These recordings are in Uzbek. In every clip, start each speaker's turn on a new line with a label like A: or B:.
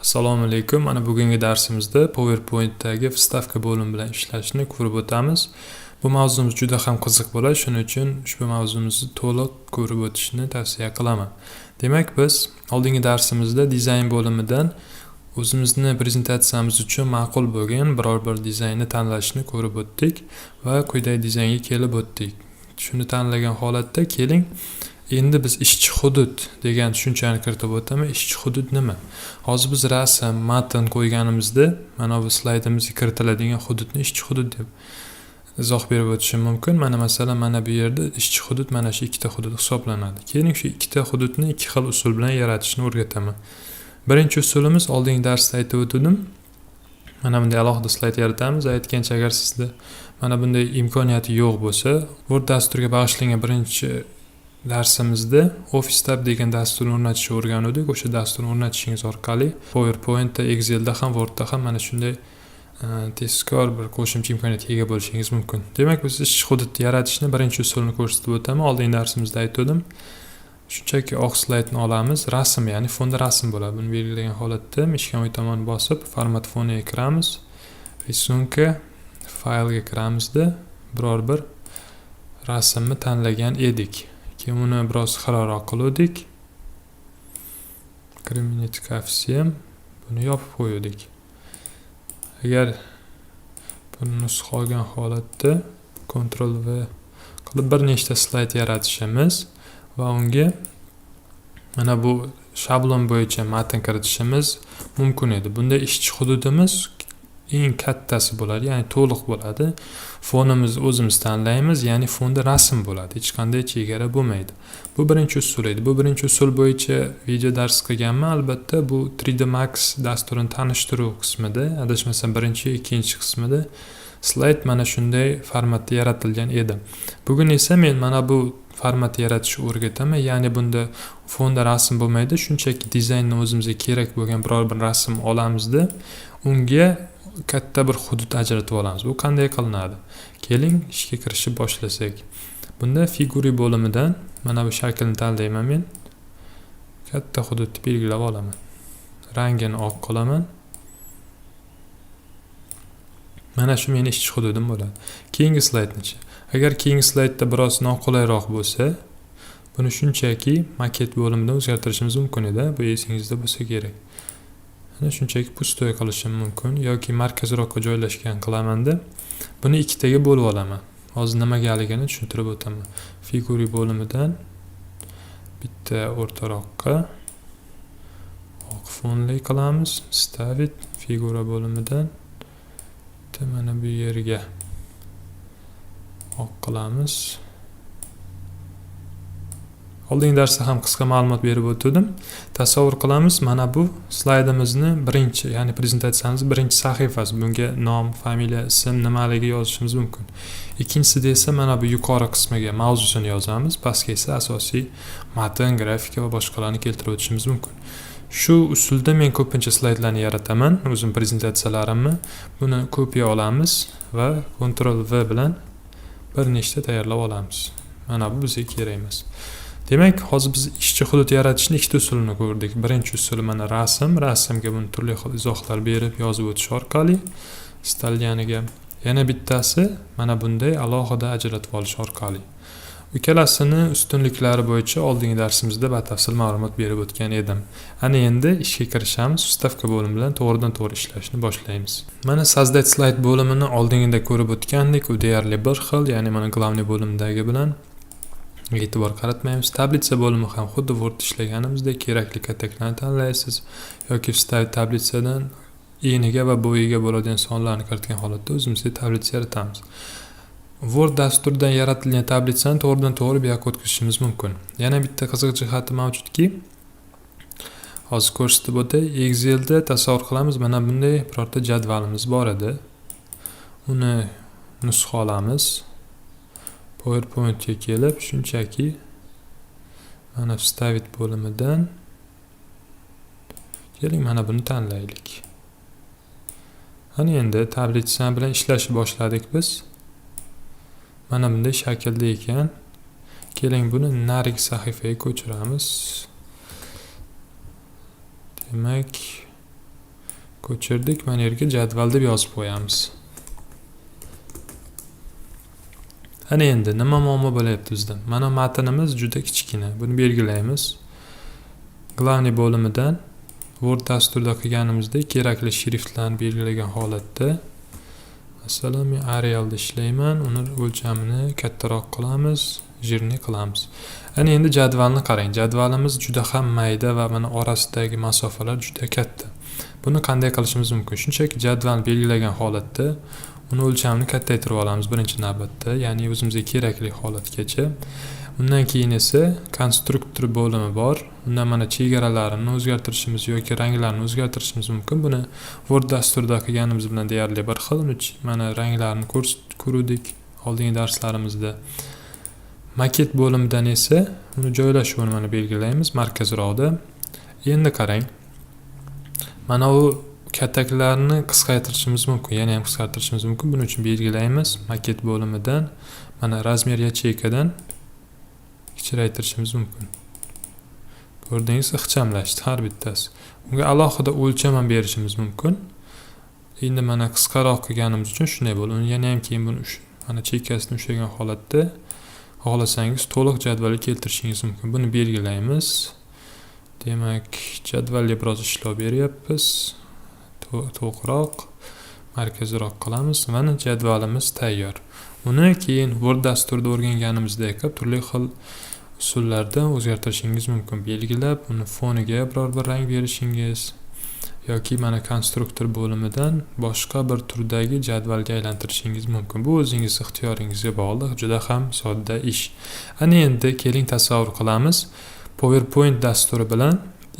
A: Assalomu alaykum. Mana bugungi darsimizda PowerPoint'dagi vstavka bo'limi bilan ishlashni ko'rib o'tamiz. Bu mavzumiz juda ham qiziq bo'ladi, shuning uchun ushbu mavzumizni to'liq ko'rib o'tishni tavsiya qilaman. Demak, biz oldingi darsimizda dizayn bo'limidan o'zimizni prezentatsiyamiz uchun ma'qul bo'lgan biror bir dizaynni tanlashni ko'rib o'tdik va quyidagi dizaynga kelib o'tdik. Shuni tanlagan holatda keling, endi biz ishchi hudud degan tushunchani kiritib o'taman. Ishchi hudud nima? Hozir biz rasm, matn qo'yganimizda mana bu slaydimizga kiritiladigan hududni ishchi hudud deb izoh berib o'tishim mumkin. Mana masalan, mana bu yerda ishchi hudud mana shu ikkita hudud hisoblanadi. Keling, shu ikkita hududni ikki xil usul bilan yaratishni o'rgataman. Birinchi usulimiz oldingi darsda aytib o'tdim. Mana bunday alohida slayd yaratamiz. Aytgancha, agar sizda mana bunday imkoniyati yo'q bo'lsa, Word dasturiga bag'ishlangan birinchi darsimizda Office Tab degan dasturni o'rnatishni o'rgandik. O'sha dasturni o'rnatishingiz orqali PowerPoint'da, Excel'da ham, Word'da ham mana shunday tezkor bir qo'shimcha imkoniyatga ega bo'lishingiz mumkin. Demak, biz ishchi hudud yaratishni birinchi usulini ko'rsatib o'taman. Oldingi darsimizda aytdim. Shunchaki oq slaydni olamiz, rasm, ya'ni fonda rasm bo'ladi. Buni belgilagan holatda mishka o'ng tomonni bosib, format foniga kiramiz. Risunka, faylga kiramizda biror bir rasmni tanlagan edik. Keyin uni biroz xiraroq qildik. Criminate koeffitsient buni yopib qo'ydik. Agar buni nusxa olgan holatda Ctrl V qilib bir nechta slayd yaratishimiz va unga mana bu shablon bo'yicha matn kiritishimiz mumkin edi. Bunda ishchi hududimiz eng kattasi bo'ladi, ya'ni to'liq bo'ladi. Fonimizni o'zimiz tanlaymiz, ya'ni fonda rasm bo'ladi. Hech qanday chegara bo'lmaydi. Bu birinchi usul edi. Bu birinchi usul bo'yicha video dars qilganman. Albatta, bu 3D Max dasturini tanishtiruv qismida, adashmasam birinchi, ikkinchi qismida slayd mana shunday formatda yaratilgan edi. Bugun esa men mana bu formatni yaratishni o'rgataman. Ya'ni bunda fonda rasm bo'lmaydi, shunchaki dizaynni o'zimizga kerak bo'lgan biror bir rasm olamizda, unga katta bir hudud ajratib olamiz. Bu qanday qilinadi? Keling, ishga kirishib boshlasak. Bunda figuri bo'limidan mana bu shaklni tanlayman men. Katta hududni belgilab olaman. Rangini oq qilaman. Mana shu meni ishchi hududim bo'ladi. Keyingi slaydni-chi. Agar keyingi slaydda biroz noqulayroq bo'lsa, buni shunchaki maket bo'limidan o'zgartirishimiz mumkin edi. Bu esingizda bo'lsa kerak. Mana shunchaki pustoy qilishim mumkin yoki markazroqqa joylashgan qilamanda, buni ikkitaga bo'lib olaman. Hozir nimagaligini tushuntirib o'taman. Figuri bo'limidan bitta o'rtaroqqa oq fonli qilamiz. Stavit figura bo'limidan mana bu yerga oq qilamiz. Oldingi darsda ham qisqa ma'lumot berib o'tdim. Tasavvur qilamiz, mana bu slaydimizni birinchi, ya'ni prezentatsiyamizning birinchi sahifasi. Bunga nom, familiya, ism, nimaligi yozishimiz mumkin. Ikkinchisida esa mana bu yuqori qismiga mavzusini yozamiz, pastga esa asosiy matn, grafika va boshqalarni keltirib o'tishimiz mumkin. Shu usulda men ko'pincha slaydlarni yarataman, o'zim prezentatsiyalarimni. Buni kopiya olamiz va Ctrl V bilan bir nechta tayyorlab olamiz. Mana bu bizga kerak emas. Demak, hozir biz ishchi hudud yaratishni ikkita usulini ko'rdik. Birinchi usuli mana rasmga buni turli xil izohlar berib yozib o'tish orqali istalganiga. Yana bittasi mana bunday alohida ajratib olish orqali. Ikkalasini ustunliklari bo'yicha oldingi darsimizda batafsil ma'lumot berib o'tgan edim. Ana endi ishga kirishamiz. Vstavka bo'limi bilan to'g'ridan-to'g'ri ishlashni boshlaymiz. Mana sozdать slayd bo'limini oldingida ko'rib o'tgandik. U deyarli bir xil, ya'ni mana glavniy bo'limdagi bilan e'tibor qaratmaymiz. Tablitsa bo'limi ham xuddi Word ishlaganimizdek kerakli kataklarni tanlaysiz yoki vstavit tablitsadan eniga va bo'yiga bo'ladigan sonlarni kiritgan holatda o'zimizga tablitsa yaratamiz. Word dasturidan yaratilgan tablitsani to'g'ridan-to'g'ri bu yoqqa o'tkazishimiz mumkin. Yana bitta qiziq jihati mavjudki, hozir ko'rsatib o'tay. Excel'da tasavvur qilamiz, mana bunday birorta jadvalimiz bor edi. Uni nusxa olamiz. PowerPoint'ga kelib, shunchaki mana vstavit bo'limidan keling, mana buni tanlaylik. Ana endi tablitsa bilan ishlashni boshladik biz. Mana bunday shaklda ekan. Keling, buni narigi sahifaga ko'chiramiz. Demak, ko'chirdik. Mana yerga jadval deb yozib qo'yamiz. Ana endi nima muammo bo'lyapti bizda? Mana matnimiz juda kichkina. Buni belgilaymiz. Glavniy bo'limidan Word dasturida qilganimizdek kerakli shriftlarni belgilagan holatda, masalan, men Arialda ishlayman, uni o'lchamini kattaroq qilamiz, jirni qilamiz. Ana endi jadvalni qarang. Jadvalimiz juda ham mayda va mana orasidagi masofalar juda katta. Buni qanday qilishimiz mumkin? Shunchaki jadvalni belgilagan holatda uni o'lchamini kattaytirib olamiz birinchi navbatda, ya'ni o'zimizga kerakli holatgacha. Undan keyin esa konstruktor bo'limi bor. Undan mana chegaralarini o'zgartirishimiz yoki ranglarni o'zgartirishimiz mumkin. Buni Word dasturida qilganimiz bilan deyarli bir xil. Mana ranglarni ko'rdik oldingi darslarimizda. Maket bo'limidan esa uni joylashuvini mana belgilaymiz markazroqda. Endi qarang. Mana u kataklarni qisqartirishimiz mumkin, yana ham qisqartirishimiz mumkin. Buning uchun belgilaymiz maket bo'limidan mana razmer yacheykadan kichraytirishimiz mumkin. Ko'rdingiz, ixchamlashdi har bittasi. Unga alohida o'lcham ham berishimiz mumkin. Endi mana qisqaroq qilganimiz uchun shunday bo'ldi. Uni yana ham keyin buni mana chekkasini ushlagan holatda xohlasangiz to'liq jadvalga keltirishingiz mumkin. Buni belgilaymiz. Demak, jadvalga biroz ishlov beryapmiz. To'g'riroq, markazroq qilamiz. Mana jadvalimiz tayyor. Uni keyin Word dasturida o'rganganimizdek turli xil usullarda o'zgartirishingiz mumkin. Belgilab, uni foniga biror bir rang berishingiz yoki mana konstruktor bo'limidan boshqa bir turdagi jadvalga aylantirishingiz mumkin. Bu o'zingiz ixtiyoringizga bog'liq, juda ham sodda ish. Ana endi keling tasavvur qilamiz PowerPoint dasturi bilan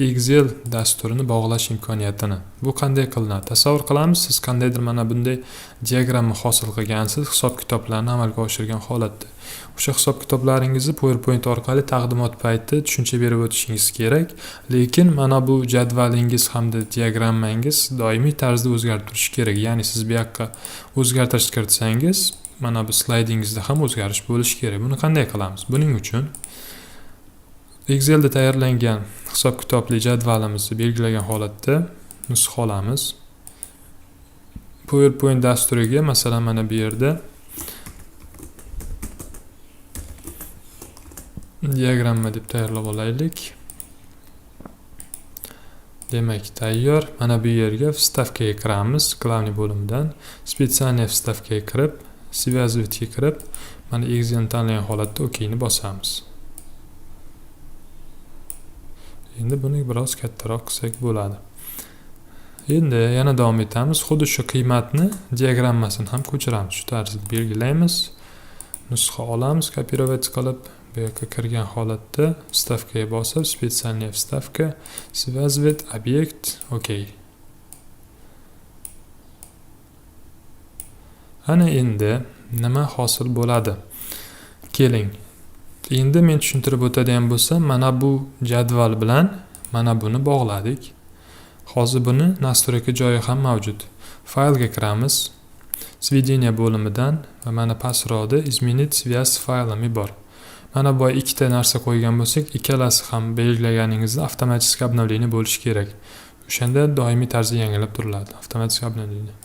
A: Excel dasturini bog'lash imkoniyatini. Bu qanday qilinadi? Tasavvur qilamiz, siz qandaydir mana bunday diagramma hosil qilgansiz, hisob-kitoblarni amalga oshirgan holatda. O'sha hisob-kitoblaringizni PowerPoint orqali taqdimot payti tushuncha berib o'tishingiz kerak, lekin mana bu jadvalingiz hamda diagrammangiz doimiy tarzda o'zgarib turishi kerak. Ya'ni siz bu yoqqa o'zgartirish kiritsangiz, mana bu slaydingizda ham o'zgarish bo'lishi kerak. Buni qanday qilamiz? Buning uchun Excelda tayyorlangan hisob-kitobli jadvalimizni belgilagan holatda nusxa olamiz. PowerPoint dasturiga masalan mana bu yerda diagramma deb tayyorlab olaylik. Demak, tayyor. Mana bu yerga vstavkaga kiramiz, glavniy bo'limidan. Spetsialniy vstavkaga kirib, связывать kirib, mana Excelni tanlagan holatda OK ni bosamiz. Endi buni biroz kattaroq qilsak bo'ladi. Endi yana davom etamiz. Xuddi shu qiymatni diagrammasini ham ko'chiramiz. Shu tarzda belgilaymiz. Nusxa olamiz, kopировать qilib, bu yerga kirgan holatda vstavkaga bosib, spetsialniy vstavka, связывать obyekt, OK. Ana endi nima hosil bo'ladi? Keling. Endi men tushuntirib o'tadigan bo'lsam, mana bu jadval bilan mana buni bog'ladik. Hozir buni настройка joyi ham mavjud. Faylga kiramiz. Сведение bo'limidan va mana pastroqda изменить связь с faylami bor. Mana bu ikkita narsa qo'ygan bo'lsak, ikkalasi ham belgilaganingizda avtomatik обновление bo'lishi kerak. O'shanda doimiy tarzda yangilab turiladi. Avtomatik обновление.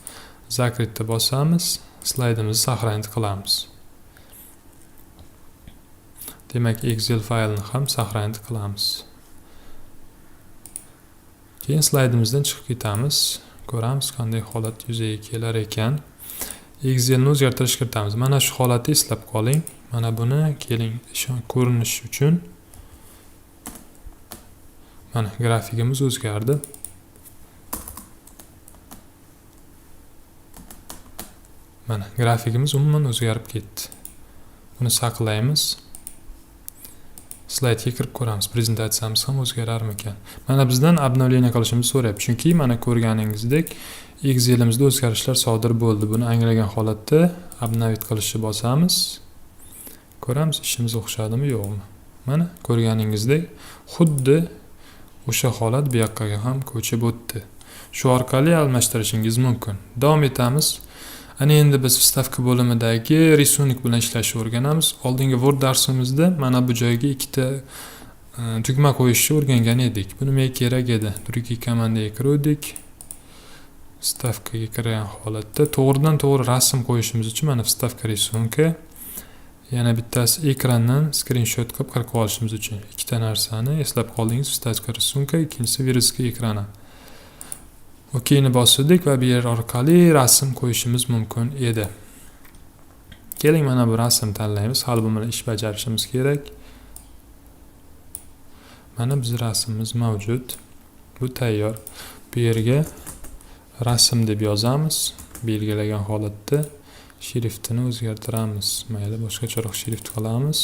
A: Закрыт'da bosamiz, slaydimizni saqlanib qilamiz. Demak, Excel faylini ham saqlanib qilamiz. Keyin slaydimizdan chiqib ketamiz. Ko'ramiz qanday holat yuzaga kelar ekan. Excelni o'zgartirish kiritamiz. Mana shu holatni eslab qoling. Mana buni keling ko'rinish uchun mana grafikimiz o'zgardi. Mana grafikimiz umuman o'zgarib ketdi. Buni saqlaymiz. Slaydga kirib ko'ramiz. Prezentatsiyamiz ham o'zgararmikan. Mana bizdan обновление qilishimizni so'rayapti. Chunki mana ko'rganingizdek Excel'imizda o'zgarishlar sodir bo'ldi. Buni anglagan holatda обновить qilishni bosamiz. Ko'ramiz, ishimiz o'xshadimi, yo'qmi? Mana ko'rganingizdek xuddi o'sha holat bu yoqqa ham ko'chib o'tdi. Shu orqali almashtirishingiz mumkin. Davom etamiz. Ana endi biz vstavka bo'limidagi risonik bilan ishlashni o'rganamiz. Oldingi Word darsimizda mana bu joyga ikkita tugma qo'yishni o'rgangan edik. Buni menga kerak edi. Drugi komandaga kirdik. vstavkaga kirgan holatda to'g'ridan to'g'ri rasm qo'yishimiz uchun mana vstavka risunka, yana bittasi ekrandan skrinshot qilib olishimiz uchun ikkita narsani eslab qoldingiz. Vstavka risunka, ikkinchisi virusga ekrani. OKni bosdik va bu yer orqali rasm qo'yishimiz mumkin edi. Keling, mana bu rasm tanlaymiz. Hali bu bilan ish bajarishimiz kerak. Mana biz rasmimiz mavjud. Bu tayyor. Bu yerga rasm deb yozamiz. Belgilagan holatda shriftini o'zgartiramiz. Mayli, boshqacharoq shrift qilamiz.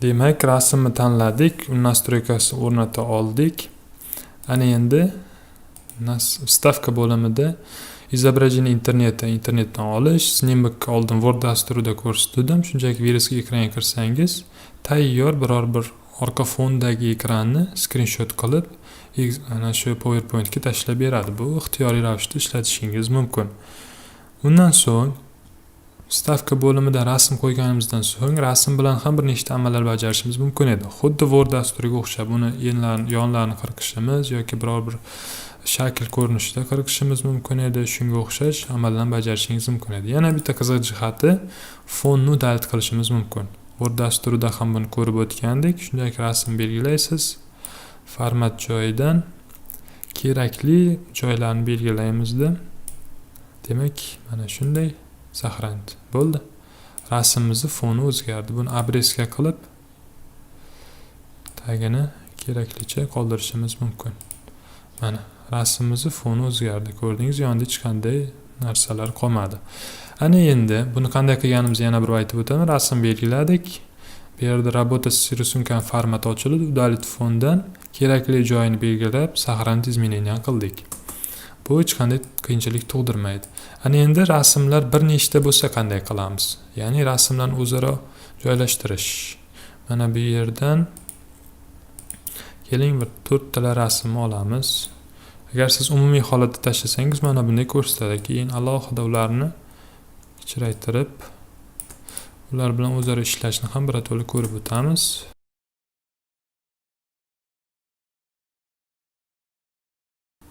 A: Demak, rasmni tanladik, nastroykasini o'rnata oldik. Ana endi vstavka bo'limida izobrazение internetdan olish, sнимок oldin Word dasturida ko'rsatdim. Shunchaki virusga ekranga kirsangiz, tayyor biror bir orqa fondagi ekranni skrinshot qilib, ana shu PowerPointga tashlab beradi. Bu ixtiyoriy ravishda ishlatishingiz mumkin. Undan so'ng vstavka bo'limida rasm qo'yganimizdan so'ng rasm bilan ham bir nechta amallar bajarishimiz mumkin edi. Xuddi Word dasturiga o'xshab uni yonlarini qirqishimiz yoki biror bir shakl ko'rinishida qirqishimiz mumkin edi. Shunga o'xshash amallarni bajarishingiz mumkin edi. Yana bitta qiziq jihati, fonni udalить qilishimiz mumkin. Word dasturida ham buni ko'rib o'tgandik. Shunday rasm belgilaysiz. Format joyidan kerakli joylarni belgilaymizda. Demak, mana shunday saqlanadi. Bo'ldi. Rasmimizning foni o'zgardi. Buni obreska qilib tagini keraklicha qoldirishimiz mumkin. Mana rasmimizning foni o'zgardi. Ko'rdingiz, yonida hech qanday narsalar qolmadi. Ana endi buni qanday qilganimizni yana bir aytib o'taman. Rasm belgiladik. Bu yerda работа с рисунком formati ochildi. Удалить fondan kerakli joyini belgilab, сохранить изменения qildik. Bu hech qanday qiyinchilik tug'dirmaydi. Ana endi rasmlar bir nechta bo'lsa qanday qilamiz? Ya'ni rasmlarni o'zaro joylashtirish. Mana bu yerdan keling bir 4 ta rasmni olamiz. Agar siz umumiy holatda tashlasangiz mana bunday ko'rsatadi. Keyin alohida ularni kichraytirib, ular bilan o'zaro ishlashni ham birato'la ko'rib o'tamiz.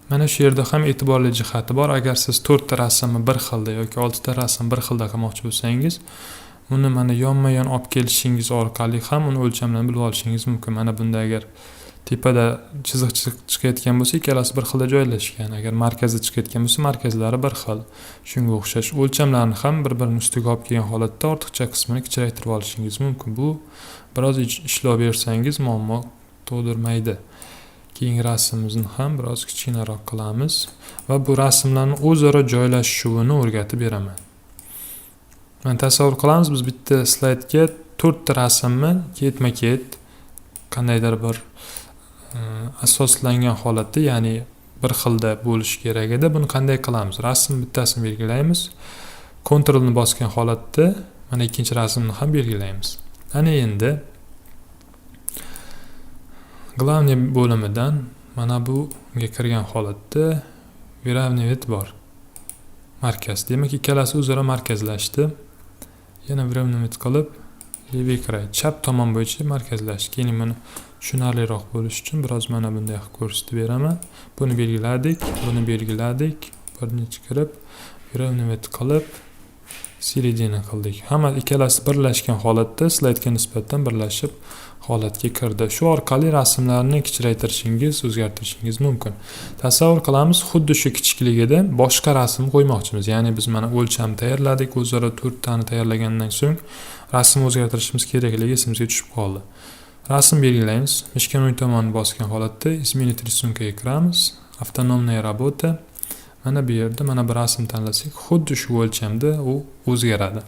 A: Mana shu yerda ham e'tiborli jihati bor. Agar siz 4 ta rasmni bir xilda yoki 6 ta rasm bir xilda qilmoqchi bo'lsangiz, uni mana yonma-yon olib kelishingiz orqali ham uni o'lchamlarini bilib olishingiz mumkin. Mana bunda agar tepada chiziq chiqayotgan bo'lsa, ikkalasi bir xilda joylashgan. Agar markazda chiqayotgan bo'lsa, markazlari bir xil. Shunga o'xshash o'lchamlarni ham bir-birini ustiga olib kelgan holatda ortiqcha qismini kichraytirib olishingiz mumkin. Bu biroz ishlov bersangiz muammo tug'dirmaydi. Keyingi rasmimizni ham biroz kichkinaroq qilamiz va bu rasmlarni o'zaro joylashuvini o'rgatib beraman. Mana tasavvur qilamiz, biz bitta slaydga 4 ta rasmni ketma-ket qandaydir bir asoslangan holatda, ya'ni bir xilda bo'lishi kerak edi. Buni qanday qilamiz? Rasm bittasini belgilaymiz. Ctrl-ni bosgan holatda mana ikkinchi rasmni ham belgilaymiz. Ana endi Главный bo'limidan mana bunga kirgan holatda выравнивать bor. Markaz. Demak, ikkalasi o'zaro markazlashdi. Yana выравнивать qilib, levый край, chap tomon bo'yicha markazlashdi. Keyin buni tushunarliroq bo'lish uchun biroz mana bunday qilib ko'rsatib beraman. Buni belgiladik, buni belgiladik. Birini chiqarib, выравнивать qilib, середина qildik. Hamma ikkalasi birlashgan holatda slaydga nisbatan birlashib holatga kirdi. Shu orqali rasmlarni kichraytirishingiz, o'zgartirishingiz mumkin. Tasavvur qilamiz, xuddi shu kichikligida boshqa rasm qo'ymoqchimiz. Ya'ni biz mana o'lcham tayyorladik, o'zaro 4 tani tayyorlagandan so'ng rasm o'zgartirishimiz kerakligi esimizga tushib qoldi. Rasm belgilaymiz. Mishkan o'ng tomonini bosgan holatda изменить рисункаga kiramiz. Avtonomная работа. Mana bu yerda mana bir rasm tanlasak, xuddi shu o'lchamda u o'zgaradi.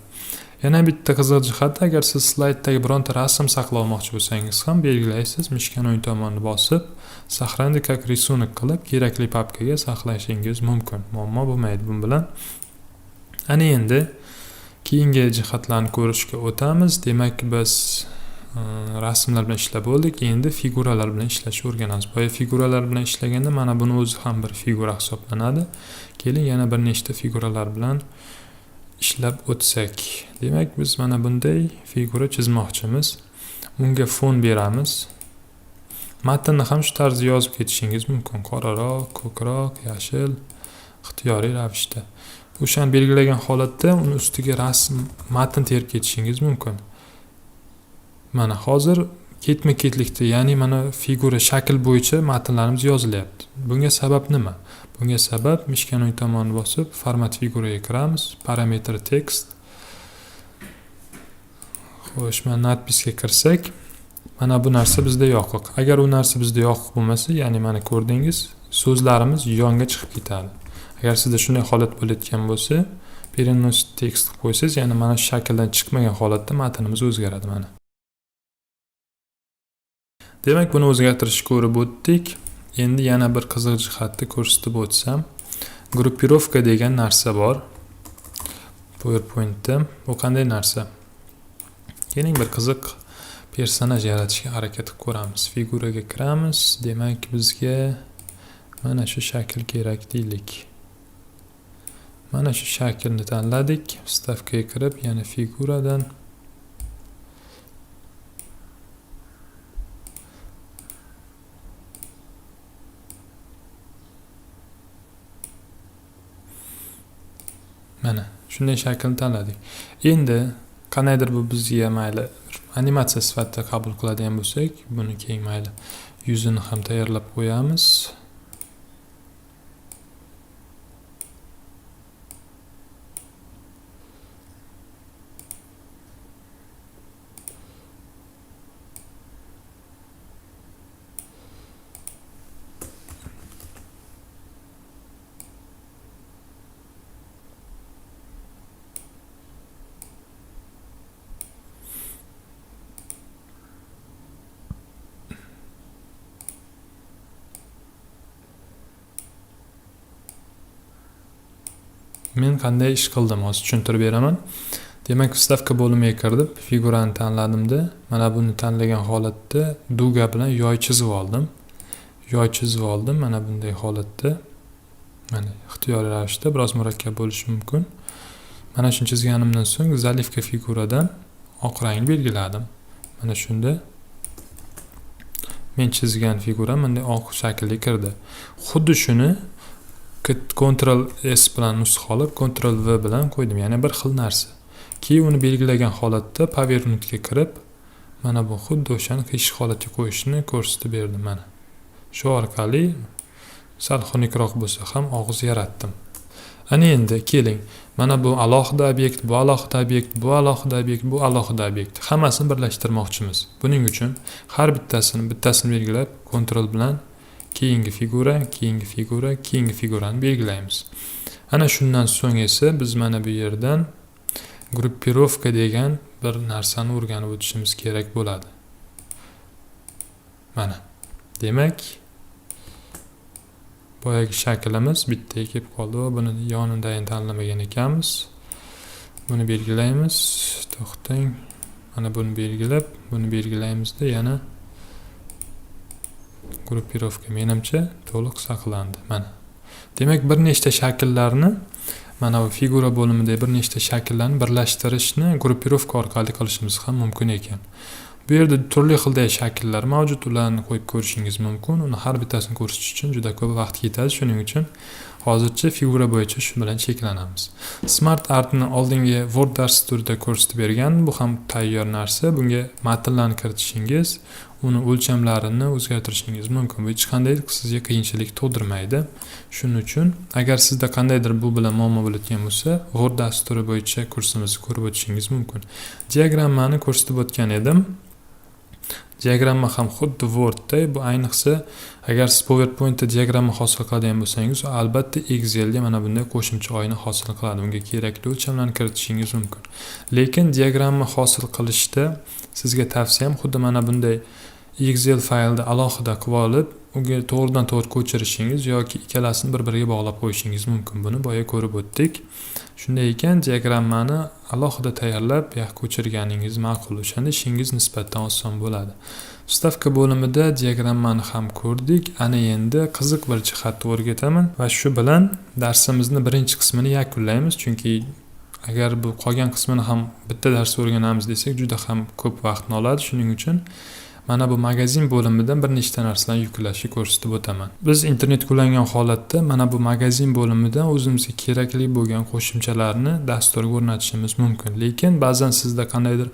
A: Yana bitta qiziq jihat, agar siz slayddagi bironta rasm saqlamoqchi bo'lsangiz ham belgilaysiz, mishkan o'ng tomonini bosib, сохранить как рисунок qilib kerakli papkaga saqlashingiz mumkin. Muammo bo'lmaydi bu bilan. Ana endi keyingi jihatlarni ko'rishga o'tamiz. Demak, biz rasmlar bilan ishlab bo'ldik. Endi figuralar bilan ishlashni o'rganamiz. Boya figuralar bilan ishlaganda mana buni o'zi ham bir figura hisoblanadi. Keling yana bir nechta figuralar bilan ishlab o'tsak. Demak, biz mana bunday figura chizmoqchimiz. Unga fon beramiz. Matnni ham shu tarzda yozib ketishingiz mumkin. Qoraroq, ko'kroq, yashil ixtiyoriy ravishda. O'shani belgilagan holatda uni ustiga rasm matn terib ketishingiz mumkin. Mana hozir ketma-ketlikda, ya'ni mana figura shakl bo'yicha matnlarimiz yozilyapti. Bunga sabab nima? Bunga sabab mishkan o'ng tomonini bosib, format figuraga kiramiz, parametr tekst. Xo'sh, mana nadpisga kirsak, mana bu narsa bizda yoqiq. Agar u narsa bizda yoqiq bo'lmasa, ya'ni mana ko'rdingiz, so'zlarimiz yonga chiqib ketadi. Agar sizda shunday holat bo'layotgan bo'lsa, перенос tekst qilib qo'ysangiz, ya'ni mana shu shakldan chiqmagan holatda matnimiz o'zgaradi mana. Demak, buni o'zgartirishni ko'rib o'tdik. Endi yana bir qiziq jihatni ko'rsatib o'tsam, gruppirovka degan narsa bor. PowerPointda bu qanday narsa? Keling bir qiziq personaj yaratishga harakat qilib ko'ramiz. Figuraga kiramiz. Demak, bizga mana shu shakl kerak deylik. Mana shu shaklni tanladik. Vstavkaga kirib, yana figuradan mana shunday shaklni tanladik. Endi qanaydir bu bizga mayli animatsiya sifatida qabul qiladigan bo'lsak, buni keyin mayli yuzini ham tayyorlab qo'yamiz. Men qanday ish qildim hozir tushuntirib beraman. Demak, vstavka bo'limiga kirdim, figurani tanladimda, mana buni tanlagan holatda duga bilan yoy chizib oldim. Yoy chizib oldim mana bunday holatda. Mana ixtiyoriy ravishda biroz murakkab bo'lishi mumkin. Mana shuni chizganimdan so'ng zalivka figuradan oq rang belgiladim. Mana shunda men chizgan figura bunday oq shaklga kirdi. Xuddi shuni Ctrl S bilan nusxa olib, Ctrl V bilan qo'ydim. Ya'ni bir xil narsa. Keyin uni belgilagan holatda powerpointga kirib, mana bu xuddi o'shani qiyshiq holatga qo'yishni ko'rsatib berdim mana. Shu orqali sal xunukroq bo'lsa ham og'iz yaratdim. Ana endi keling. Mana bu alohida obyekt, bu alohida obyekt, bu alohida obyekt, bu alohida obyekt. Hammasini birlashtirmoqchimiz. Buning uchun har bittasini belgilab, Ctrl bilan keyingi figura, keyingi figura, keyingi figurani belgilaymiz. Ana shundan so'ng esa biz mana bu yerdan gruppirovka degan bir narsani o'rganib o'tishimiz kerak bo'ladi. Mana. Demak, boyagi shaklimiz bittaga kelib qoldi va buni yonidan tanlamagan ekanmiz. Buni belgilaymiz. To'xtang. Mana buni belgilab, buni belgilaymizda yana gruppirovka menimcha to'liq saqlandi. Mana. Demak, bir nechta shakllarni mana bu figura bo'limida bir nechta shakllarni birlashtirishni gruppirovka orqali qilishimiz ham mumkin ekan. Bu yerda turli xildagi shakllar mavjud, ularni qo'yib ko'rishingiz mumkin. Uni har bittasini ko'rish uchun juda ko'p vaqt ketadi. Shuning uchun hozircha figura bo'yicha shu bilan cheklanamiz. Smart Artni oldingi Word dasturida ko'rsatib bergan, bu ham tayyor narsa. Bunga matnlarni kiritishingiz, uni o'lchamlarini o'zgartirishingiz mumkin. Bu hech qanday sizga qiyinchilik tug'dirmaydi. Shuning uchun agar sizda qandaydir bu bilan muammo bo'layotgan bo'lsa, Word dasturi bo'yicha kursimizni ko'rib o'tishingiz mumkin. Diagrammani ko'rsatib o'tgan edim. Diagramma ham xuddi Wordda, bu ayniqsa agar siz PowerPointda diagramma hosil qiladigan bo'lsangiz, albatta Excelga mana bunday qo'shimcha oyna hosil qiladi. Unga kerakli o'lchamlarni kiritishingiz mumkin. Lekin diagramma hosil qilishda sizga tavsiyam xuddi mana bunday Excel faylda alohida qilib olib, unga to'g'ridan to'g'ri ko'chirishingiz yoki ikkalasini bir-biriga bog'lab qo'yishingiz mumkin. Buni boya ko'rib o'tdik. Shunday ekan, diagrammani alohida tayyorlab, ko'chirganingiz ma'qul. O'shanda ishingiz nisbatan oson bo'ladi. Vstavka bo'limida diagrammani ham ko'rdik. Ana endi qiziq bir jihatni o'rgataman va shu bilan darsimizni birinchi qismini yakunlaymiz, chunki agar bu qolgan qismini ham bitta dars o'rganamiz desak, juda ham ko'p vaqtni oladi. Shuning uchun mana bu magazin bo'limidan bir nechta narsalarni yuklashni ko'rsatib o'taman. Biz internet qo'llangan holatda mana bu magazin bo'limidan o'zimizga kerakli bo'lgan qo'shimchalarni dasturga o'rnatishimiz mumkin. Lekin ba'zan sizda qandaydir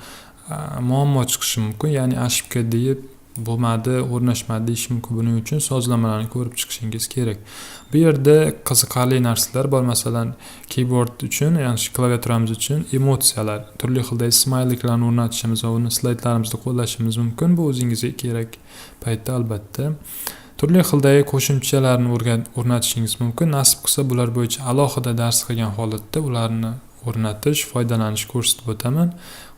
A: muammo chiqishi mumkin, ya'ni ошибка deb bo'lmadi, o'rnashmadi deyish mumkin. Buning uchun sozlamalarni ko'rib chiqishingiz kerak. Bu yerda qiziqarli narsalar bor. Masalan, keyboard uchun, ya'ni klaviaturamiz uchun emotsiyalar, turli xildagi smayliklarni o'rnatishimiz va uni slaydlarimizda qo'llashimiz mumkin. Bu o'zingizga kerak paytda albatta. Turli xildagi qo'shimchalarni o'rnatishingiz mumkin. Nasib qilsa, bular bo'yicha alohida dars qilgan holatda ularni o'rnatish, foydalanish ko'rsatib o'taman.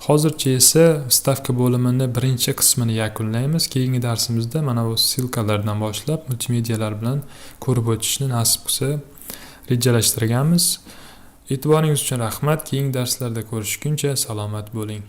A: Hozircha esa stavka bo'limini birinchi qismini yakunlaymiz. Keyingi darsimizda mana bu silkalardan boshlab multimedialar bilan ko'rib o'tishni nasib qilsa rejalashtirganmiz. E'tiboringiz uchun rahmat. Keyingi darslarda ko'rishguncha salomat bo'ling.